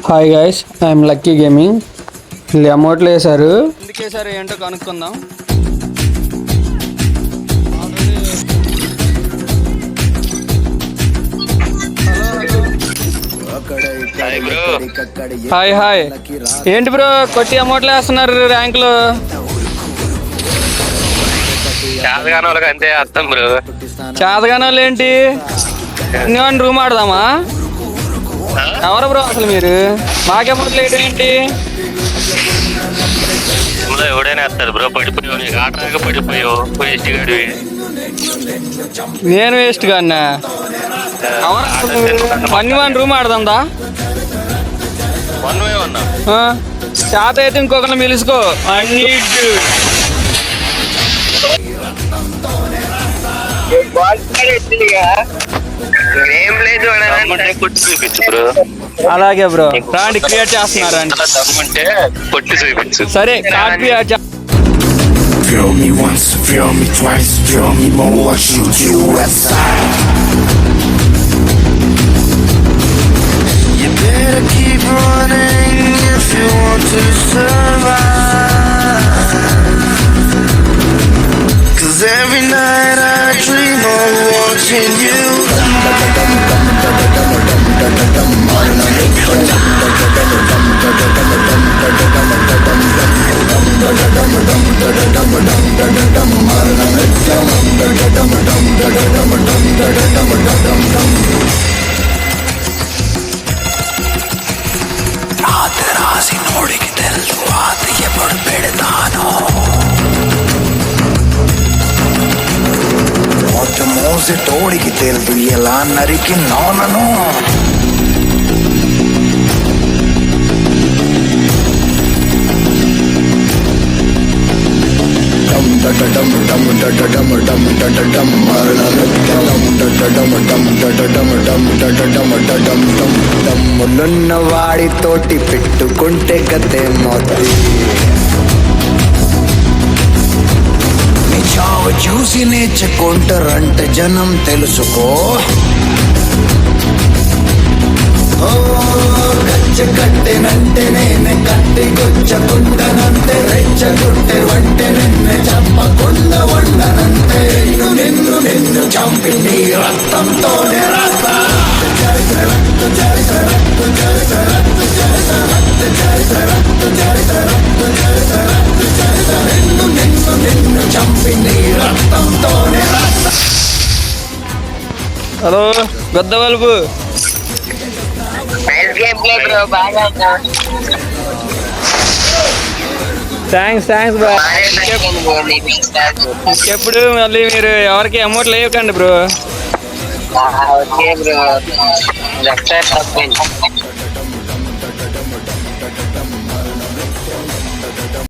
Hi guys, I'm lucky gaming. వీళ్ళు అమౌంట్లు వేశారు, ఎందుకు వేసారు ఏంటో కనుక్కుందాం. హాయ్ హాయ్, ఏంటి బ్రో కొట్టి అమౌంట్లు వేస్తున్నారు ర్యాంకులు? అంతే అర్థం బ్రో. చేతగానే వాళ్ళు ఏంటి? నేను రూమ్ ఆడదామా? ఎవరు బ్రో అసలు మీరు? మాకేమౌంట్లు వేయడం ఏంటి? ఎవడైనా వేస్తారు బ్రో. పడిపోయావు, నీకు ఆటగా పడిపోయావు. వేస్ట్ గాడివి. నేను వేస్ట్ గాన్నా? వన్ రూమ్ ఆడదాందా? చేత అయితే ఇంకొకరిని పిలుచుకో. అలాగే బ్రో, రాండి క్రియేట్ చేస్తున్నారు అండి. సరే card create. Feel me once, feel me twice, feel me more, I shoot you aside. You better keep running if you want to survive. 'Cause every night I dream of watching you. రాసి నోడికి తెలుసు అది ఎప్పుడు పెడతాను. మోసి తోడికి తెలుసు ఎలా నరికి నోనను. దమ్ములున్న వాడితోటి పెట్టుకుంటే గతే మోతి. నీ చావు చూసి నేర్చుకుంటారంటే జనం తెలుసుకో. గచ్చ కట్టెనంటే నేనే కట్టి గుచ్చకుండనంతే. రెచ్చగుట్టే వంటే నిన్నే చంపకుండా వండనంతే. నిన్ను నిన్ను చంపి నీ రక్తంతోనే రాస్తా. నిన్ను నిన్ను నిన్ను చంపి నీ రక్తంతోనే రాస్తా. హలో పెద్ద వలుపు. Thanks bro. ఎప్పుడు మళ్ళీ మీరు ఎవరికి అమౌంట్లు వేయకండి బ్రో.